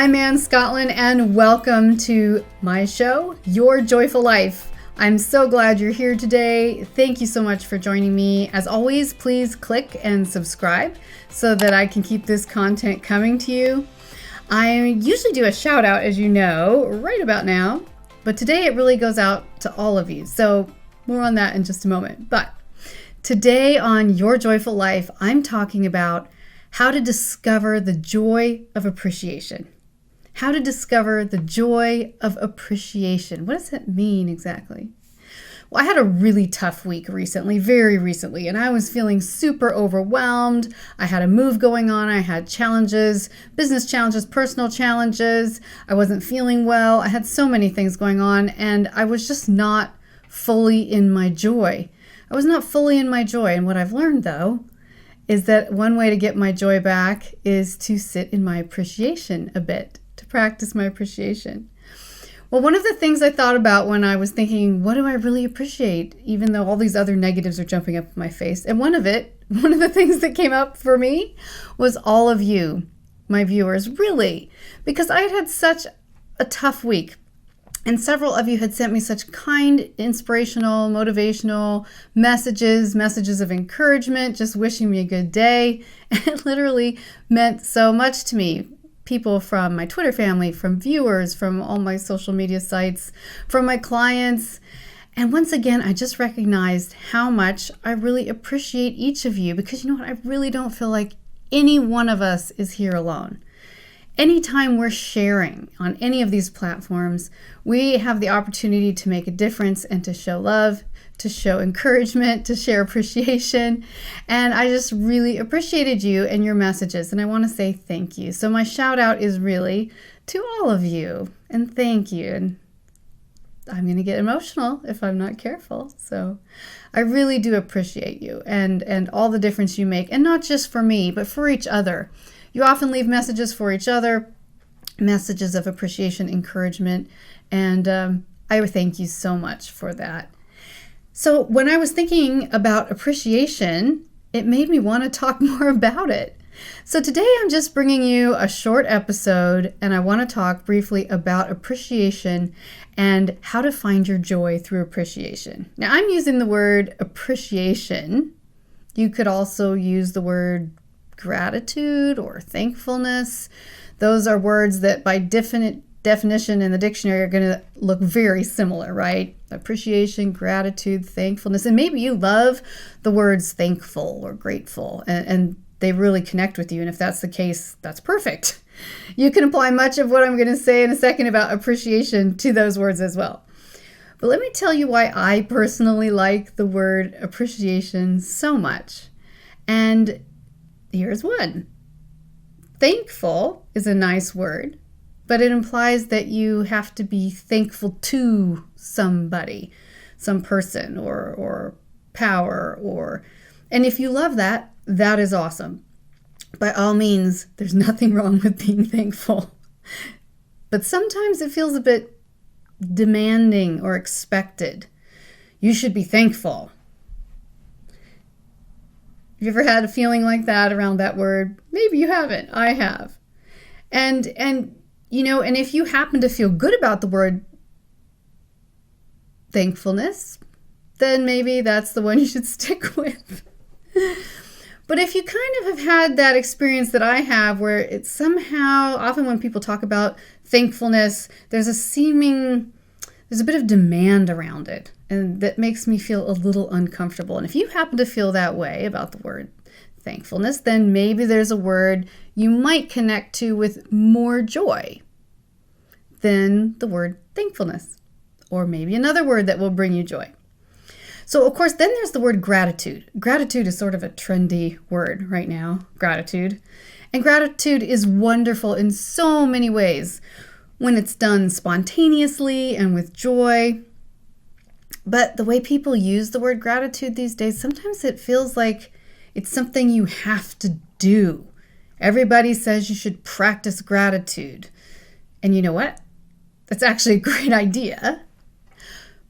I'm Anne Scottlin, and welcome to my show, Your Joyful Life. I'm so glad you're here today. Thank you so much for joining me. As always, please click and subscribe so that I can keep this content coming to you. I usually do a shout out, as you know, right about now, but today it really goes out to all of you. So more on that in just a moment. But today on Your Joyful Life, I'm talking about how to discover the joy of appreciation. How to discover the joy of appreciation. What does that mean exactly? Well, I had a really tough week recently, very recently, and I was feeling super overwhelmed. I had a move going on. I had challenges, business challenges, personal challenges. I wasn't feeling well. I had so many things going on, and I was just not fully in my joy. I was not fully in my joy, and what I've learned, though, is that one way to get my joy back is to sit in my appreciation a bit. To practice my appreciation. Well, one of the things I thought about when I was thinking, what do I really appreciate, even though all these other negatives are jumping up in my face? And one of the things that came up for me was all of you, my viewers, really, because I had had such a tough week. And several of you had sent me such kind, inspirational, motivational messages of encouragement, just wishing me a good day. And it literally meant so much to me. People from my Twitter family, from viewers, from all my social media sites, from my clients. And once again, I just recognized how much I really appreciate each of you, because you know what? I really don't feel like any one of us is here alone. Anytime we're sharing on any of these platforms, we have the opportunity to make a difference and to show love, to show encouragement, to share appreciation. And I just really appreciated you and your messages. And I want to say thank you. So my shout out is really to all of you. And thank you. And I'm going to get emotional if I'm not careful. So I really do appreciate you and all the difference you make. And not just for me, but for each other. You often leave messages for each other, messages of appreciation, encouragement. And I thank you so much for that. So when I was thinking about appreciation, it made me want to talk more about it. So today I'm just bringing you a short episode, and I want to talk briefly about appreciation and how to find your joy through appreciation. Now I'm using the word appreciation. You could also use the word gratitude or thankfulness. Those are words that by definition in the dictionary are going to look very similar, right? Appreciation, gratitude, thankfulness. And maybe you love the words thankful or grateful and they really connect with you. And if that's the case, that's perfect. You can apply much of what I'm going to say in a second about appreciation to those words as well. But let me tell you why I personally like the word appreciation so much. And here's one. Thankful is a nice word, but it implies that you have to be thankful to somebody, some person or power and if you love that, that is awesome. By all means, there's nothing wrong with being thankful. But sometimes it feels a bit demanding or expected. You should be thankful. Have you ever had a feeling like that around that word? Maybe you haven't. I have. And you know, and if you happen to feel good about the word thankfulness, then maybe that's the one you should stick with. But if you kind of have had that experience that I have where it's somehow, often when people talk about thankfulness, there's a bit of demand around it, and that makes me feel a little uncomfortable. And if you happen to feel that way about the word thankfulness, then maybe there's a word you might connect to with more joy than the word thankfulness, or maybe another word that will bring you joy. So, of course, then there's the word gratitude. Gratitude is sort of a trendy word right now, gratitude. And gratitude is wonderful in so many ways when it's done spontaneously and with joy. But the way people use the word gratitude these days, sometimes it feels like it's something you have to do. Everybody says you should practice gratitude. And you know what? That's actually a great idea.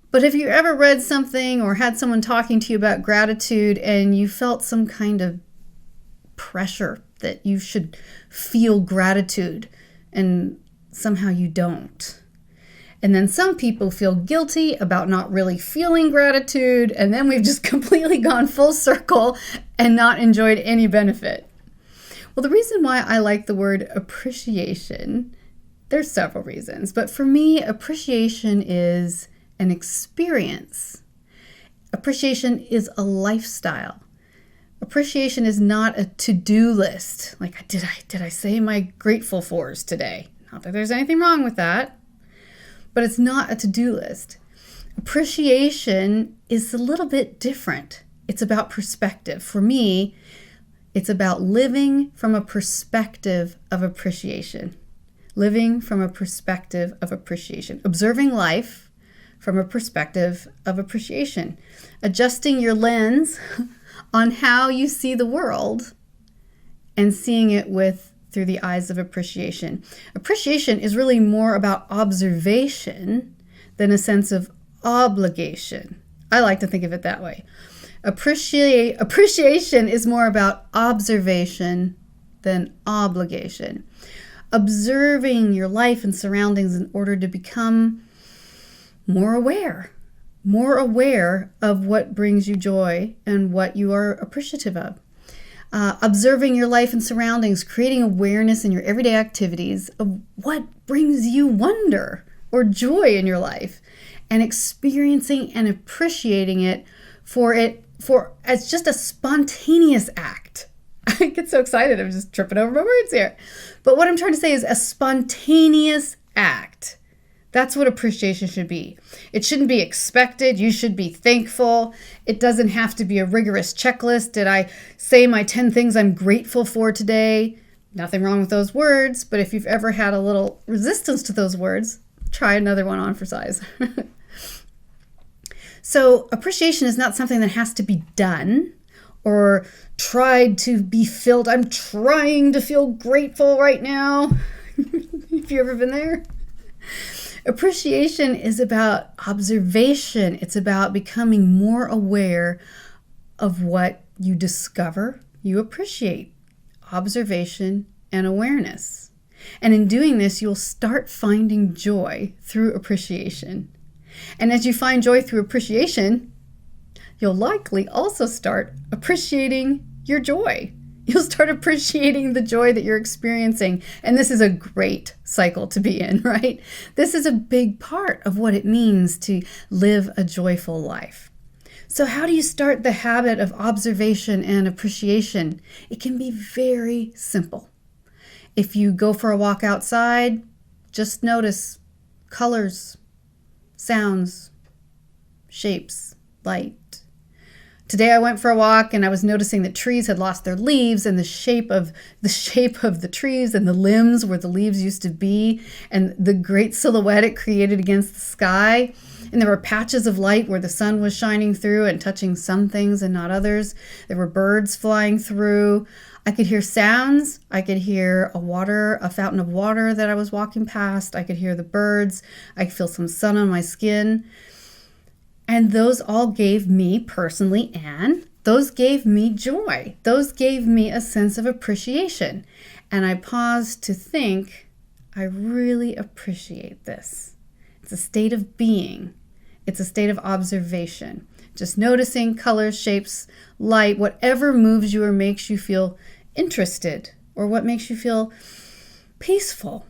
But if you ever read something or had someone talking to you about gratitude and you felt some kind of pressure that you should feel gratitude and somehow you don't. And then some people feel guilty about not really feeling gratitude, and then we've just completely gone full circle and not enjoyed any benefit. Well, the reason why I like the word appreciation, there's several reasons, but for me, appreciation is an experience. Appreciation is a lifestyle. Appreciation is not a to-do list. Like, did I say my grateful fors today? Not that there's anything wrong with that, but it's not a to-do list. Appreciation is a little bit different. It's about perspective. For me, it's about living from a perspective of appreciation. Living from a perspective of appreciation. Observing life from a perspective of appreciation. Adjusting your lens on how you see the world and seeing it through the eyes of appreciation. Appreciation is really more about observation than a sense of obligation. I like to think of it that way. Appreciation is more about observation than obligation. Observing your life and surroundings in order to become more aware of what brings you joy and what you are appreciative of. Observing your life and surroundings, creating awareness in your everyday activities of what brings you wonder or joy in your life, and experiencing and appreciating it for as just a spontaneous act. I get so excited, I'm just tripping over my words here. But what I'm trying to say is a spontaneous act. That's what appreciation should be. It shouldn't be expected. You should be thankful. It doesn't have to be a rigorous checklist. Did I say my 10 things I'm grateful for today? Nothing wrong with those words, but if you've ever had a little resistance to those words, try another one on for size. So appreciation is not something that has to be done or tried to be filled. I'm trying to feel grateful right now. Have you ever been there? Appreciation is about observation. It's about becoming more aware of what you discover you appreciate. Observation and awareness. And in doing this, you'll start finding joy through appreciation. And as you find joy through appreciation, you'll likely also start appreciating your joy. You'll start appreciating the joy that you're experiencing. And this is a great cycle to be in, right? This is a big part of what it means to live a joyful life. So how do you start the habit of observation and appreciation? It can be very simple. If you go for a walk outside, just notice colors, sounds, shapes, light. Today I went for a walk and I was noticing that trees had lost their leaves, and the shape of the trees and the limbs where the leaves used to be, and the great silhouette it created against the sky. And there were patches of light where the sun was shining through and touching some things and not others. There were birds flying through. I could hear sounds. I could hear a fountain of water that I was walking past. I could hear the birds. I could feel some sun on my skin. And those all gave me, personally, Anne, those gave me joy. Those gave me a sense of appreciation. And I paused to think, I really appreciate this. It's a state of being. It's a state of observation. Just noticing colors, shapes, light, whatever moves you or makes you feel interested, or what makes you feel peaceful.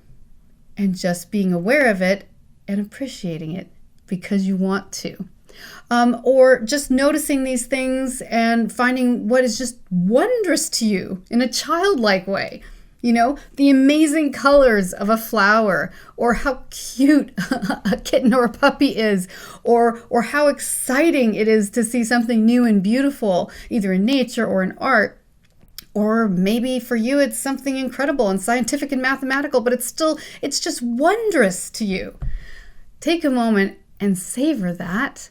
And just being aware of it and appreciating it because you want to. Or just noticing these things and finding what is just wondrous to you in a childlike way. You know, the amazing colors of a flower, or how cute a kitten or a puppy is, or how exciting it is to see something new and beautiful, either in nature or in art. Or maybe for you, it's something incredible and scientific and mathematical, but it's just wondrous to you. Take a moment and savor that.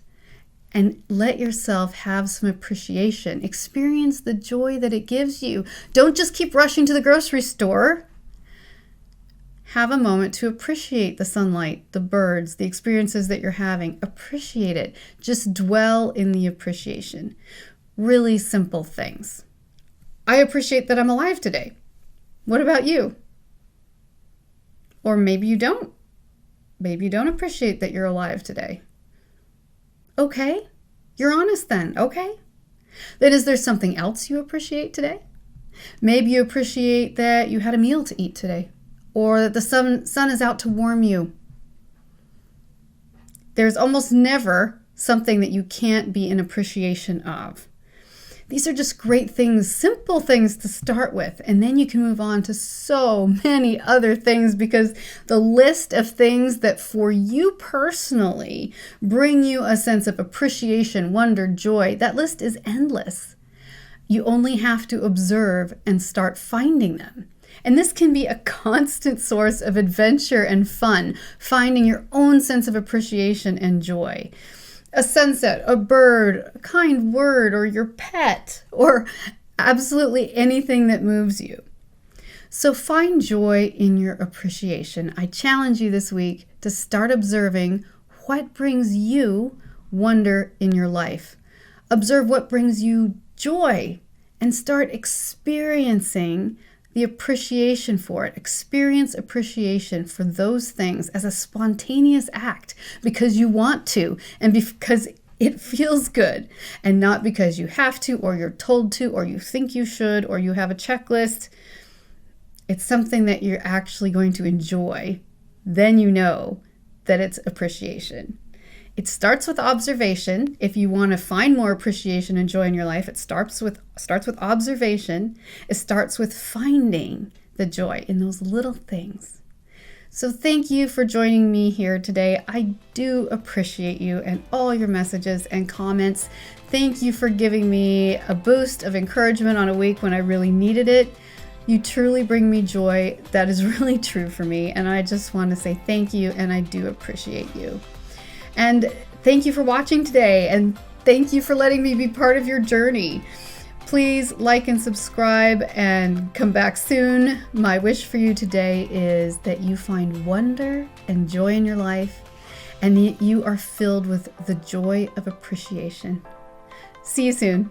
And let yourself have some appreciation. Experience the joy that it gives you. Don't just keep rushing to the grocery store. Have a moment to appreciate the sunlight, the birds, the experiences that you're having. Appreciate it. Just dwell in the appreciation. Really simple things. I appreciate that I'm alive today. What about you? Or maybe you don't. Maybe you don't appreciate that you're alive today. Okay, you're honest then, okay? Then is there something else you appreciate today? Maybe you appreciate that you had a meal to eat today, or that the sun is out to warm you. There's almost never something that you can't be in appreciation of. These are just great things, simple things to start with, and then you can move on to so many other things, because the list of things that for you personally bring you a sense of appreciation, wonder, joy, that list is endless. You only have to observe and start finding them. And this can be a constant source of adventure and fun, finding your own sense of appreciation and joy. A sunset, a bird, a kind word, or your pet, or absolutely anything that moves you. So find joy in your appreciation. I challenge you this week to start observing what brings you wonder in your life. Observe what brings you joy and start experiencing the appreciation for it. Experience appreciation for those things as a spontaneous act because you want to and because it feels good, and not because you have to, or you're told to, or you think you should, or you have a checklist. It's something that you're actually going to enjoy. Then you know that it's appreciation. It starts with observation. If you want to find more appreciation and joy in your life, it starts with observation. It starts with finding the joy in those little things. So thank you for joining me here today. I do appreciate you and all your messages and comments. Thank you for giving me a boost of encouragement on a week when I really needed it. You truly bring me joy. That is really true for me. And I just want to say thank you, and I do appreciate you. And thank you for watching today, and thank you for letting me be part of your journey. Please like and subscribe and come back soon. My wish for you today is that you find wonder and joy in your life, and that you are filled with the joy of appreciation. See you soon.